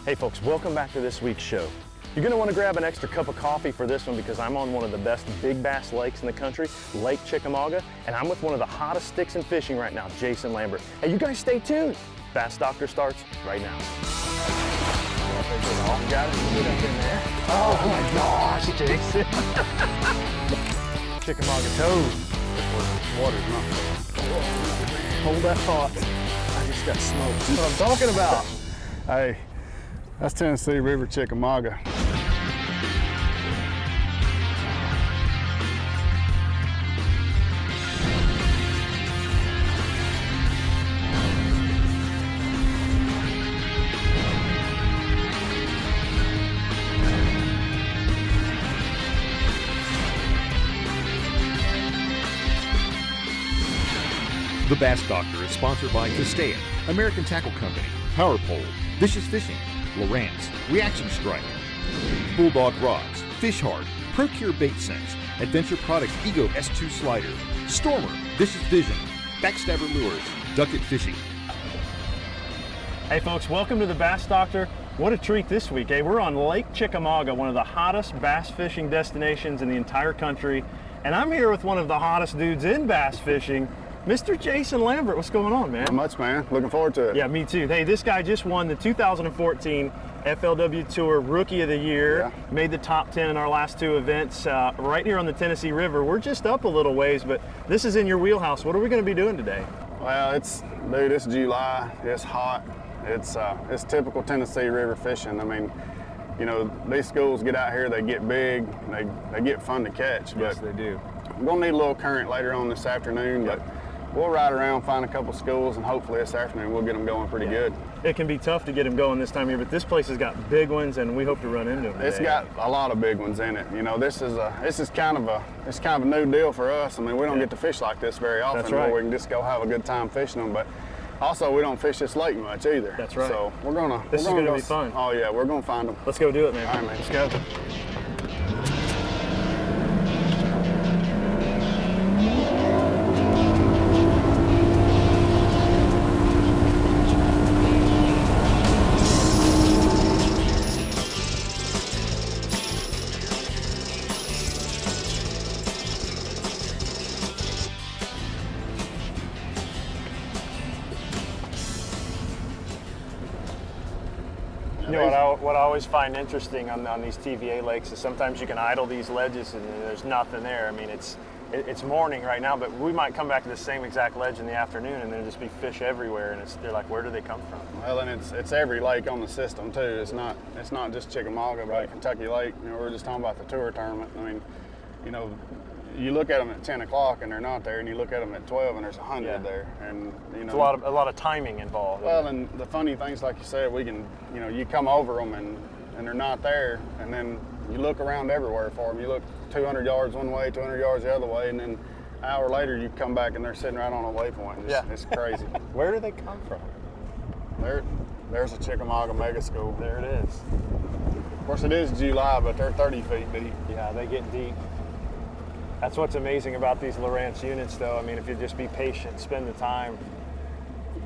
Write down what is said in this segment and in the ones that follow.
Hey folks, welcome back to this week's show. You're going to want to grab an extra cup of coffee for this one because I'm on one of the best big bass lakes in the country, Lake Chickamauga, and I'm with one of the hottest sticks in fishing right now, Jason Lambert. Hey, you guys stay tuned. Bass Doctor starts right now. Oh my gosh, Jason. Chickamauga toad. Water's not Hold that thought. I just got smoked. That's what I'm talking about. Hey, that's Tennessee River Chickamauga. The Bass Doctor is sponsored by Castaic, American Tackle Company, Power Pole, Vicious Fishing, Lowrance, Reaction Strike, Bulldog Rods, Fish Hard, Procure Bait Sense, Adventure Products Ego S2 Slider, Stormer, Vicious Vision, Backstabber Lures, Duck It Fishing. Hey folks, welcome to the Bass Doctor. What a treat this week, eh? We're on Lake Chickamauga, one of the hottest bass fishing destinations in the entire country. And I'm here with one of the hottest dudes in bass fishing, Mr. Jason Lambert. What's going on, man? Not much, man. Looking forward to it. Yeah, me too. Hey, this guy just won the 2014 FLW Tour Rookie of the Year. Yeah. Made the top 10 in our last two events right here on the Tennessee River. We're just up a little ways, but this is in your wheelhouse. What are we going to be doing today? Well, it's July. It's hot. It's typical Tennessee River fishing. I mean, you know, these schools get out here, they get big, they get fun to catch. Yes, but they do. We're going to need a little current later on this afternoon, but we'll ride around, find a couple schools, and hopefully this afternoon we'll get them going pretty good. It can be tough to get them going this time of year, but this place has got big ones, and we hope to run into them today. It's got a lot of big ones in it. You know, this is kind of a new deal for us. I mean, we don't get to fish like this very often. That's right. Where we can just go have a good time fishing them, but also we don't fish this lake much either. That's right. So This is gonna be fun. Oh yeah, we're gonna find them. Let's go do it, man. All right, man. Let's go. You know what I always find interesting on these TVA lakes is sometimes you can idle these ledges and there's nothing there. I mean, it's morning right now, but we might come back to the same exact ledge in the afternoon and there'll just be fish everywhere, and they're like, where do they come from? Well, and it's every lake on the system too. It's not just Chickamauga, but Right. Kentucky Lake. You know, we were just talking about the tour tournament. I mean, you know, you look at them at 10 o'clock and they're not there, and you look at them at 12 and there's 100 there, and you know, It's a lot of timing involved. Well, and the funny things, like you said, we can, you know, you come over them and they're not there, and then you look around everywhere for them. You look 200 yards one way, 200 yards the other way, and then an hour later you come back and they're sitting right on a waypoint. It's crazy. Where do they come from? There's a Chickamauga mega school. There it is. Of course, it is July, but they're 30 feet deep. Yeah, they get deep. That's what's amazing about these Lowrance units, though. I mean, if you just be patient, spend the time.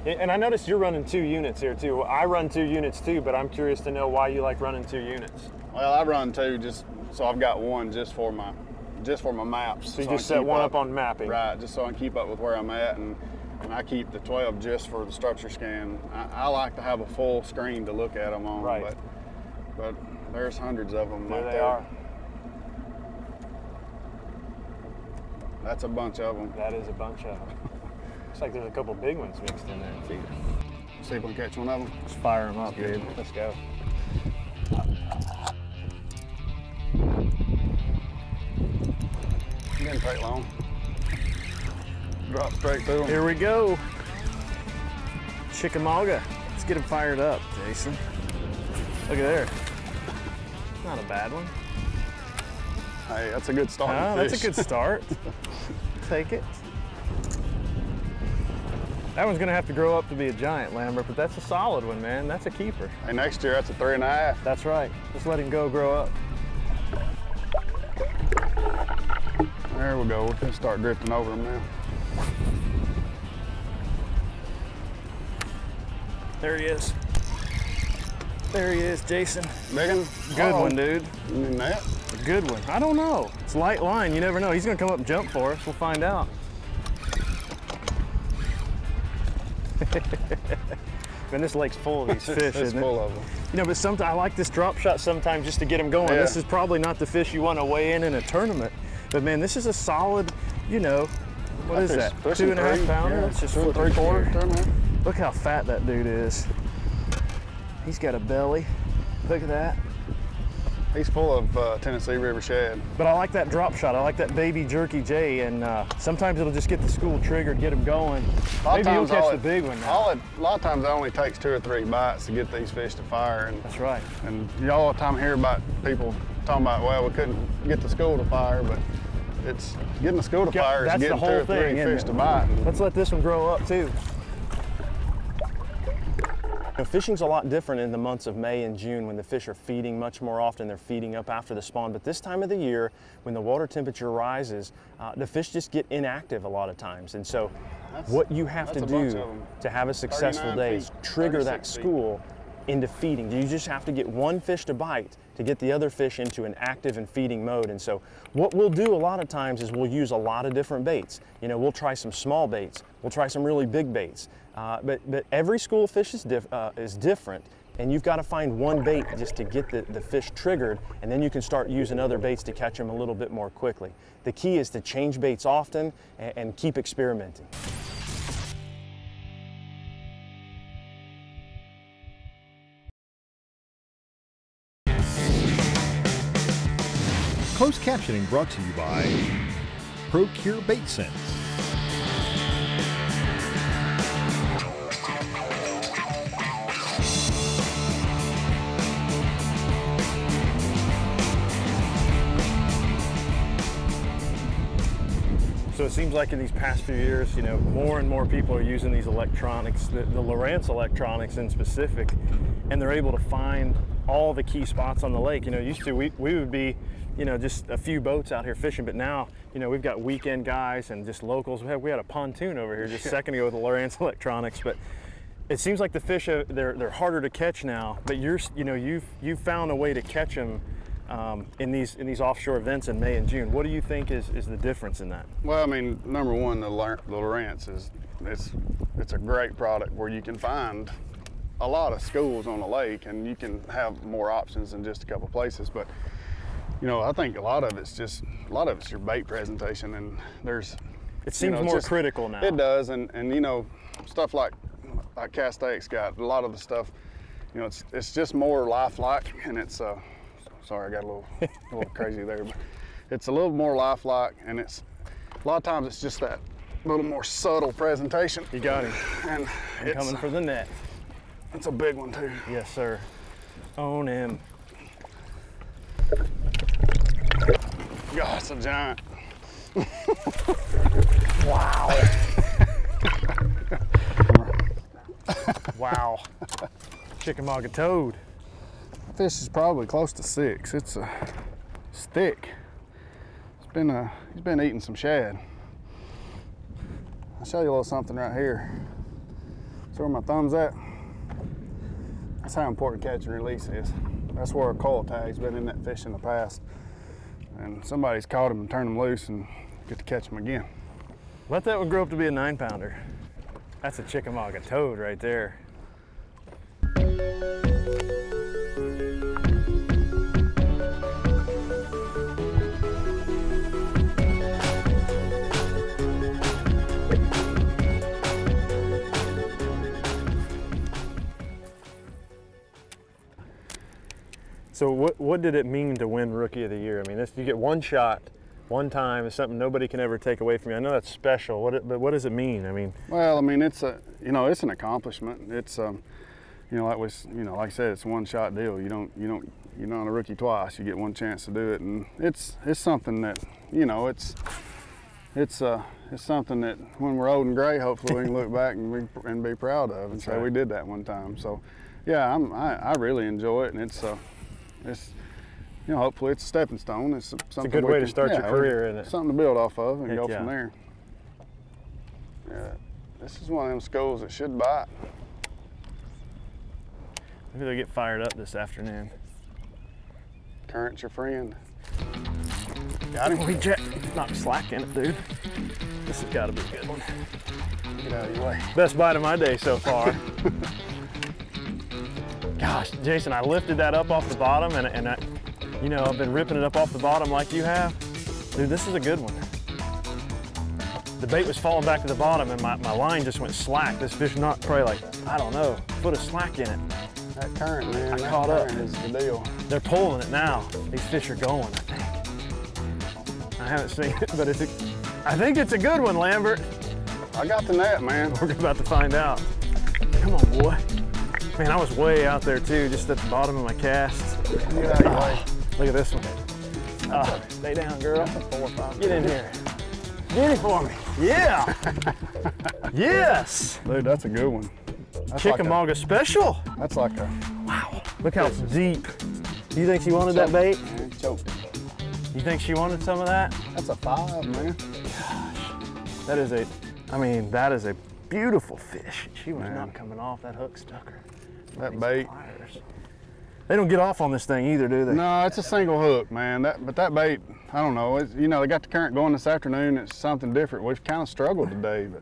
And I noticed you're running 2 units here too. I run 2 units too, but I'm curious to know why you like running 2 units. Well, I run 2 just so I've got one just for my maps. So you just set one up on mapping. Right, just so I can keep up with where I'm at, and I keep the 12 just for the structure scan. I like to have a full screen to look at them on. Right. But there's hundreds of them. There right they are. That's a bunch of them. That is a bunch of them. Looks like there's a couple big ones mixed in there too. See if we can catch one of them. Let's fire them up, dude. Let's go. It didn't take long. Drop straight through them. Here we go. Chickamauga. Let's get them fired up, Jason. Look at there. Not a bad one. Hey, that's a good start. That's a good start. Take it. That one's gonna have to grow up to be a giant, Lambert, but that's a solid one, man. That's a keeper. Hey, next year that's a 3.5. That's right. Just let him grow up. There we go. We're gonna start drifting over them now. There he is. There he is, Jason. Big one? Good one, dude. In that? A good one. I don't know. It's light line. You never know. He's gonna come up and jump for us. We'll find out. Man, this lake's full of these fish, It's isn't full it? of them. You know, but sometimes I like this drop shot sometimes just to get them going. Yeah. This is probably not the fish you want to weigh in a tournament. But man, this is a solid, you know, what is that? 2.5 pounder? Yeah, Let's just 2 flip and it 3/4, here. 2.5. Look how fat that dude is. He's got a belly. Look at that. He's full of Tennessee River shad. But I like that drop shot. I like that baby jerky J, and sometimes it'll just get the school triggered, get him going. Maybe you'll catch the big one now. A lot of times it only takes 2 or 3 bites to get these fish to fire. And, That's right. And you all the time hear about people talking about, well, we couldn't get the school to fire, but it's getting the school to fire is That's the getting 2 whole or 3 thing, isn't fish it? to bite. Let's let this one grow up too. You know, fishing's a lot different in the months of May and June when the fish are feeding much more often. They're feeding up after the spawn. But this time of the year, when the water temperature rises, the fish just get inactive a lot of times. And so what you have to do to have a successful day is trigger that school into feeding. You just have to get one fish to bite to get the other fish into an active and feeding mode. And so what we'll do a lot of times is we'll use a lot of different baits. You know, we'll try some small baits. We'll try some really big baits. But every school of fish is different, and you've got to find one bait just to get the fish triggered, and then you can start using other baits to catch them a little bit more quickly. The key is to change baits often and keep experimenting. Closed captioning brought to you by Procure Bait Sense. So it seems like in these past few years, you know, more and more people are using these electronics, the Lowrance electronics in specific, and they're able to find all the key spots on the lake. You know, used to we would be, you know, just a few boats out here fishing, but now, you know, we've got weekend guys and just locals. We had a pontoon over here just a second ago with the Lowrance electronics, but it seems like the fish they're harder to catch now. But you've found a way to catch them in these offshore events in May and June. What do you think is the difference in that? Well, I mean, number one, the Lowrance it's a great product where you can find a lot of schools on the lake, and you can have more options than just a couple places. But you know, I think a lot of it's your bait presentation, and it seems more critical now. It does, and you know, stuff like Castate's got a lot of the stuff. You know, it's just more lifelike, and it's sorry, I got a little crazy there, but it's a little more lifelike, and a lot of times it's just that little more subtle presentation. You got him. And it's coming for the net. It's a big one too. Yes, sir. Own him. God, it's a giant. Wow. Wow. Chickamauga toad. Fish is probably close to 6. It's thick. He's been eating some shad. I'll show you a little something right here. See where my thumb's at? That's how important catch and release is. That's where a coil tag's been in that fish in the past. And somebody's caught him and turned him loose and get to catch him again. Let that one grow up to be a 9-pounder. That's a Chickamauga toad right there. So what did it mean to win Rookie of the Year? I mean, you get one shot, one time. It's something nobody can ever take away from you. I know that's special. But what does it mean? I mean, well, I mean, it's an accomplishment. It's like I said, it's a one-shot deal. You're not a rookie twice. You get one chance to do it, and it's something that, you know, it's something that when we're old and gray, hopefully we can look back and be proud of and say we did that one time. So, yeah, I really enjoy it, and it's you know, hopefully it's a stepping stone. It's a good way to start your career, isn't it? Something to build off of and go from there. Yeah, this is one of them schools that should bite. Maybe they'll get fired up this afternoon. Current's your friend. Got him? We knocked slack in it, dude. This has got to be a good one. Get out of your way. Best bite of my day so far. Gosh, Jason, I lifted that up off the bottom and I, you know, I've been ripping it up off the bottom like you have. Dude, this is a good one. The bait was falling back to the bottom and my line just went slack. This fish knocked probably like, I don't know, a foot of slack in it. That current, man, I caught up. is the deal. They're pulling it now. These fish are going, I think. I haven't seen it, but I think it's a good one, Lambert. I got the net, man. We're about to find out. Come on, boy. Man, I was way out there too, just at the bottom of my cast. Get out of your way. Look at this one. Stay down, girl. 4 or 5. Get in here. Get it for me. Yeah. Yes. Dude, that's a good one. That's Chickamauga like special. That's like a... Wow. Look how deep. Do you think she wanted that bait? Man, choked it. You think she wanted some of that? That's a 5, man. Gosh. That is a beautiful fish. She was not coming off. That hook stuck her. That bait. Pliers. They don't get off on this thing either, do they? No, it's a single hook, man. But that bait, I don't know. You know, they got the current going this afternoon. It's something different. We've kind of struggled today, but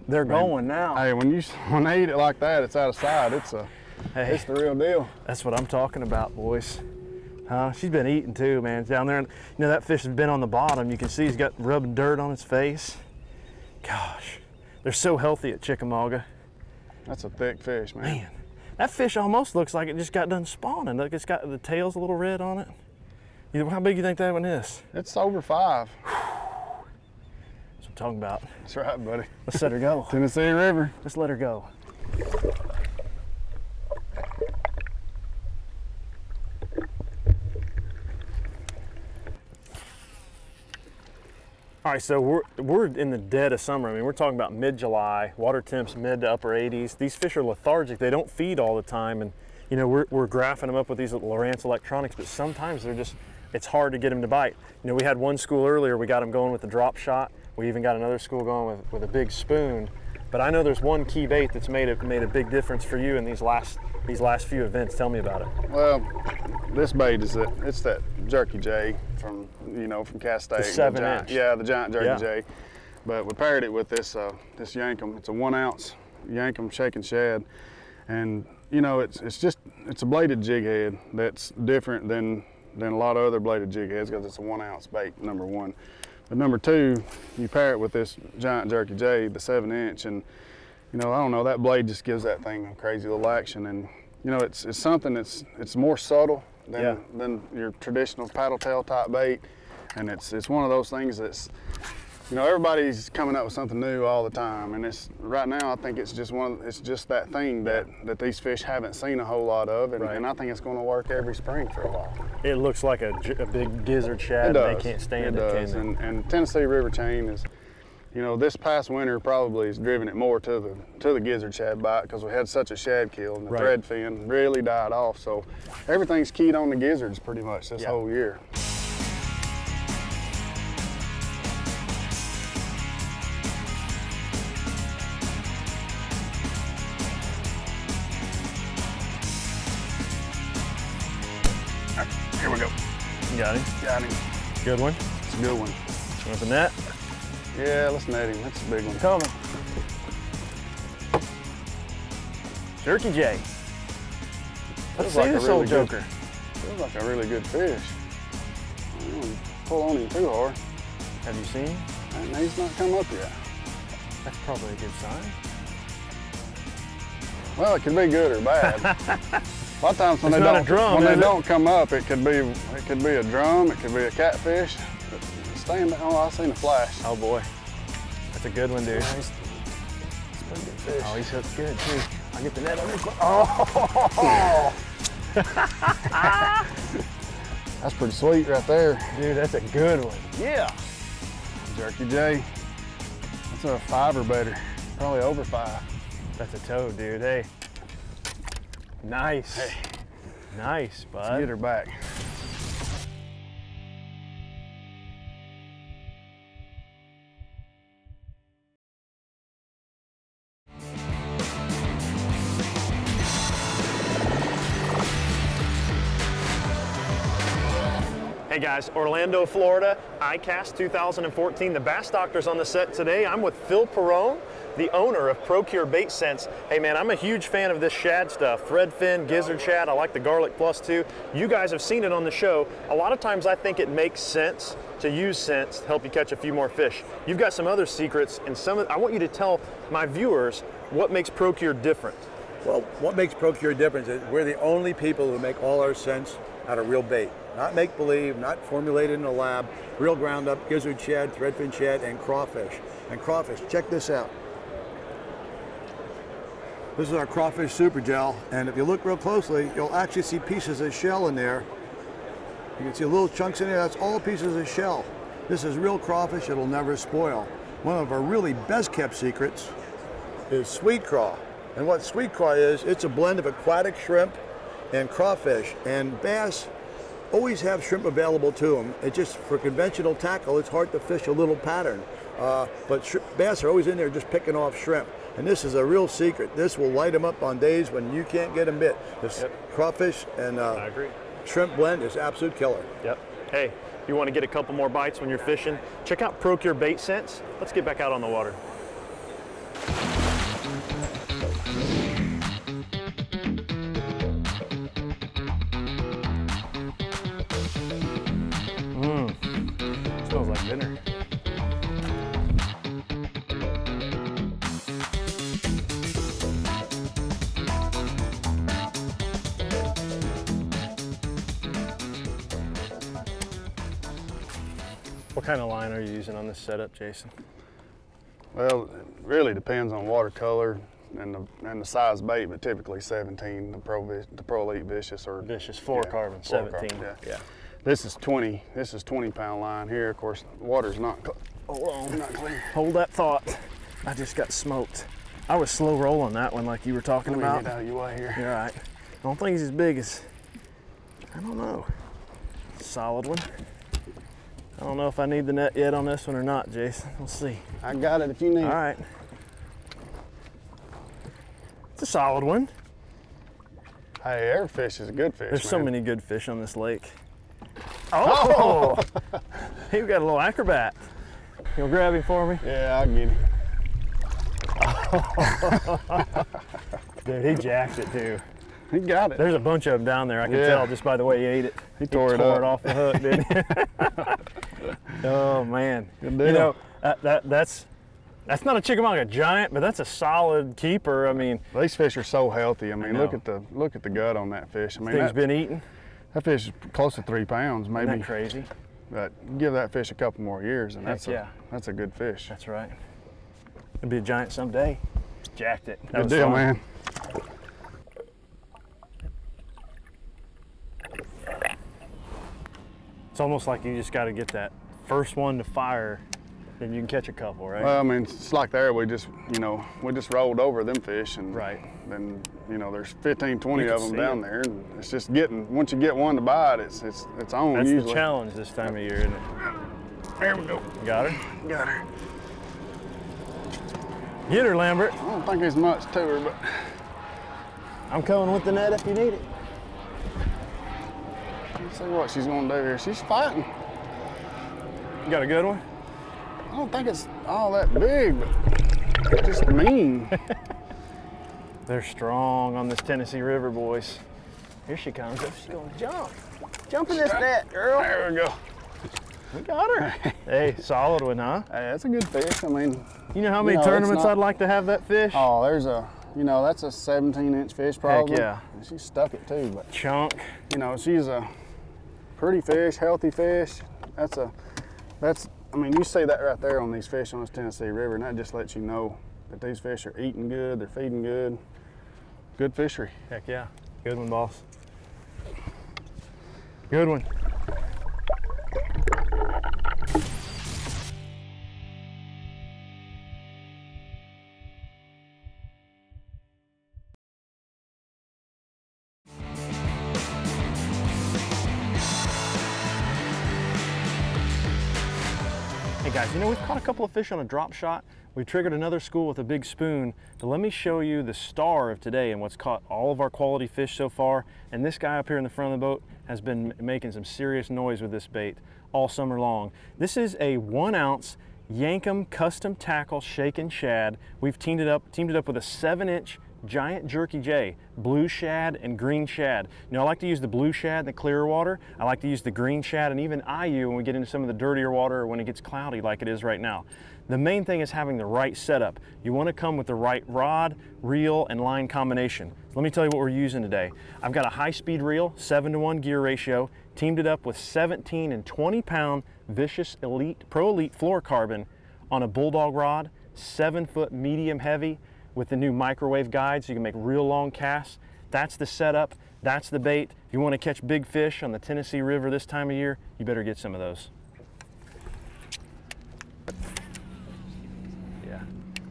they're going now. Hey, when they eat it like that, it's out of sight. It's the real deal. That's what I'm talking about, boys. Huh? She's been eating too, man. Down there, you know, that fish has been on the bottom. You can see he's got rubbing dirt on his face. Gosh, they're so healthy at Chickamauga. That's a thick fish, man. Man, that fish almost looks like it just got done spawning. Look, it's got the tail's a little red on it. How big do you think that one is? It's over 5. That's what I'm talking about. That's right, buddy. Let's let her go. Tennessee River. Let's let her go. All right, so we're in the dead of summer. I mean, we're talking about mid-July, water temps mid to upper 80s. These fish are lethargic. They don't feed all the time, and you know, we're graphing them up with these Lowrance electronics, but sometimes it's hard to get them to bite. You know, we had one school earlier, we got them going with the drop shot. We even got another school going with a big spoon. But I know there's one key bait that's made a big difference for you in these last few events. Tell me about it. Well, this bait is it's that jerky J from Cass State. The 7-inch. Yeah, the giant jerky J. But we paired it with this Yankum. It's a 1 ounce Yankum shaking shad, and you know it's a bladed jig head that's different than a lot of other bladed jig heads because it's a 1 ounce bait. Number one. But number two, you pair it with this giant jerky J, the 7-inch, and you know, I don't know, that blade just gives that thing a crazy little action, and you know, it's something it's more subtle than your traditional paddle tail type bait, and it's one of those things that's, you know, everybody's coming up with something new all the time, and it's right now I think it's just that thing that these fish haven't seen a whole lot of, and I think it's going to work every spring for a while. It looks like a big gizzard shad. It does. They can't stand it. It does. And Tennessee River chain is, you know, this past winter probably has driven it more to the gizzard shad bite because we had such a shad kill, and the thread fin really died off. So everything's keyed on the gizzards pretty much this whole year. Here we go. You got him? Got him. Good one? It's a good one. With the net? Yeah, let's net him. That's a big one. Coming. Jerky J. Let's see this old joker. Feels like a really good fish. I don't want to pull on him too hard. Have you seen him? And he's not come up yet. That's probably a good sign. Well, it could be good or bad. A lot of times when they don't come up, it could be a drum, it could be a catfish. Oh, I seen a flash. Oh boy, that's a good one, dude. It's a pretty good fish. Oh, he's hooked good too. I'll get the net on this one. Oh! That's pretty sweet right there. Dude, that's a good one. Yeah. Jerky J. That's a 5 or better. Probably over 5. That's a toad, dude. Hey. Nice. Hey. Nice, bud. Let's get her back. guys, Orlando, Florida, ICAST 2014. The Bass Doctor's on the set today. I'm with Phil Perrone, the owner of Procure Bait Sense. Hey man, I'm a huge fan of this shad stuff. Redfin, gizzard shad, I like the Garlic Plus too. You guys have seen it on the show. A lot of times I think it makes sense to use Sense to help you catch a few more fish. You've got some other secrets, and I want you to tell my viewers what makes Procure different. Well, what makes Procure different is we're the only people who make all our scents out of real bait. Not make-believe, not formulated in a lab, real ground up gizzard shad, threadfin shad, and crawfish. And crawfish, check this out. This is our crawfish super gel, and if you look real closely, you'll actually see pieces of shell in there. You can see little chunks in there, that's all pieces of shell. This is real crawfish, it'll never spoil. One of our really best kept secrets is sweet craw. And what sweet craw is, it's a blend of aquatic shrimp and crawfish. And bass always have shrimp available to them. It just, for conventional tackle, it's hard to fish a little pattern. But bass are always in there just picking off shrimp. And this is a real secret. This will light them up on days when you can't get them bit. This crawfish and I agree. Shrimp blend is absolute killer. Yep. Hey, if you want to get a couple more bites when you're fishing, check out Procure Bait Sense. Let's get back out on the water. Smells like dinner. What kind of line are you using on this setup, Jason? Well, it really depends on watercolor and the size bait, but typically 17, the Pro Elite Vicious or Vicious, fluorocarbon, 17. Carbon, yeah. This is 20 pound line here. Of course, the water's not clear. Hold that thought. I just got smoked. I was slow rolling that one like you were talking about. Get out of your way here. You're right. I don't think he's as big as, I don't know. Solid one. I don't know if I need the net yet on this one or not, Jason. We'll see. I got it if you need it. All right. It's a solid one. Hey, every fish is a good fish. There's so many good fish on this lake. Oh! He got a little acrobat. You'll grab him for me? Yeah, I'll get him. Dude, he jacked it too. He got it. There's a bunch of them down there. I can tell just by the way he ate it. He tore it off the hook, didn't he? Oh man. Good deal. You know, that's not a Chickamauga giant, but that's a solid keeper. I mean, these fish are so healthy. I mean, look at the gut on that fish. I mean, thing's been eaten. That fish is close to 3 pounds, maybe. Isn't that crazy? But give that fish a couple more years, and that's a good fish. That's right. It'll be a giant someday. Jacked it. Good deal, man. It's almost like you just got to get that first one to fire, then you can catch a couple, right? Well, I mean, it's like there, we just rolled over them fish, and then, there's 15, 20 of them down there, and it's just once you get one to bite, it's on. That's usually the challenge this time of year, isn't it? There we go. Got her? Got her. Get her, Lambert. I don't think there's much to her, but I'm coming with the net if you need it. let's see what she's gonna do here. She's fighting. You got a good one? I don't think it's all that big, but it's just mean. They're strong on this Tennessee River, boys. Here she comes. She's gonna jump. Jump in this net, girl. There we go. We got her. Hey, solid one, huh? Hey, that's a good fish. I mean, you know how many tournaments I'd like to have that fish? Oh, there's that's a 17-inch fish probably. Heck yeah. And she stuck it too, but chunk. She's a pretty fish, healthy fish. I mean, you see that right there on these fish on this Tennessee River, and that just lets you know that these fish are eating good, they're feeding good. Good fishery. Heck yeah. Good one, boss. Good one. Hey Guys, you know, we've caught a couple of fish on a drop shot. We triggered another school with a big spoon, but let me show you the star of today and what's caught all of our quality fish so far. And this guy up here in the front of the boat has been making some serious noise with this bait all summer long. This is a 1 ounce Yankum custom tackle shaken shad. We've teamed it up with a 7-inch giant jerky J, blue shad and green shad. You know, I like to use the blue shad in the clearer water. I like to use the green shad and even IU when we get into some of the dirtier water or when it gets cloudy like it is right now. The main thing is having the right setup. You want to come with the right rod, reel, and line combination. So let me tell you what we're using today. I've got a high-speed reel, 7-to-1 gear ratio, teamed it up with 17 and 20-pound Vicious Elite, Pro Elite fluorocarbon on a bulldog rod, 7-foot medium heavy, with the new microwave guide so you can make real long casts. That's the setup, that's the bait. If you want to catch big fish on the Tennessee River this time of year, you better get some of those. Yeah,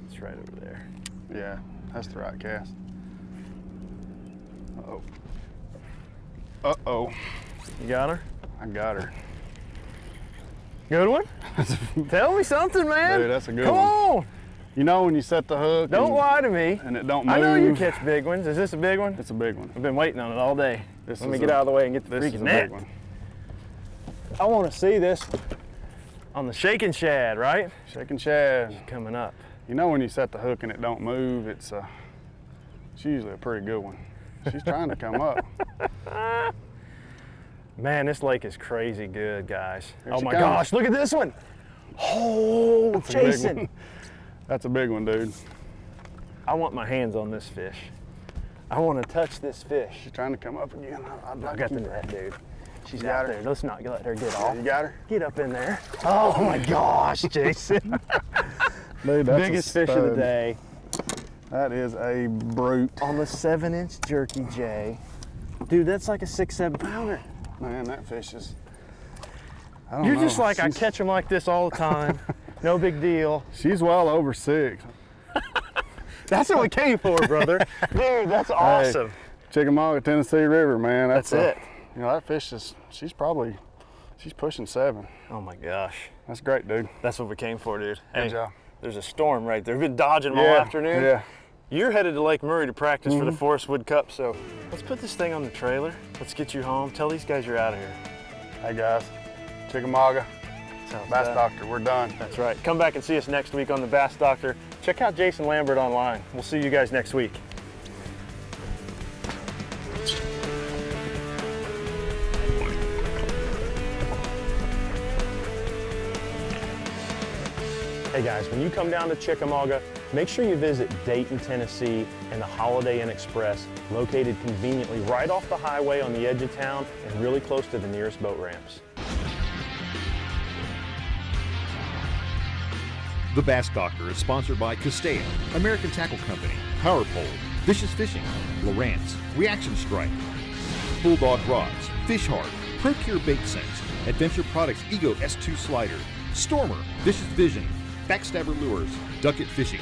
it's right over there. Yeah, that's the right cast. Uh-oh. Uh-oh. You got her? I got her. Good one? Tell me something, man. Dude, that's a good Come one. on. You know when you set the hook Don't lie to me. and it don't move? I know you catch big ones. Is this a big one? It's a big one. I've been waiting on it all day. This Let me is get a- out of the way and get the This freaking is a net. big one. I want to see this on the shaking shad, right? Shaking shad. Coming up. You know when you set the hook and it don't move, it's usually a pretty good one. She's trying to come up. Man, this lake is crazy good, guys. Here Oh she my comes. gosh, look at this one. Oh, That's a big Jason. one. That's a big one, dude. I want my hands on this fish. I want to touch this fish. She's trying to come up again. I'd I like got to the keep her. net, dude. She's got out her? there. Let's not let her get Yeah, off. you got her? Get up in there. Oh my gosh, Jason. Dude, that's Biggest a fish of the stud. day That is a brute. on the 7-inch jerky J. Dude, that's like a 6-7 pounder. Man, that fish is, I don't You're know. just like, I She's- catch them like this all the time. No big deal. She's well over 6. That's what we came for, brother. Dude, that's awesome. Chickamauga, Tennessee River, man. That's it. You know, that fish is, she's pushing 7. Oh my gosh. That's great, dude. That's what we came for, dude. Good Hey, job. there's a storm right there. We've been dodging them all afternoon. Yeah. You're headed to Lake Murray to practice for the Forest Wood Cup, so let's put this thing on the trailer. Let's get you home. Tell these guys you're out of here. Hey, guys. Chickamauga, Sounds Bass bad. Doctor, we're done. That's right. Come back and see us next week on the Bass Doctor. Check out Jason Lambert online. We'll see you guys next week. Hey guys, when you come down to Chickamauga, make sure you visit Dayton, Tennessee and the Holiday Inn Express, located conveniently right off the highway on the edge of town and really close to the nearest boat ramps. The Bass Doctor is sponsored by Castell, American Tackle Company, Power Pole, Vicious Fishing, Lowrance, Reaction Strike, Bulldog Rods, Fish Hard, Procure Bait Sense, Adventure Products Ego S2 Slider, Stormer, Vicious Vision, Backstabber Lures, Ducket Fishing.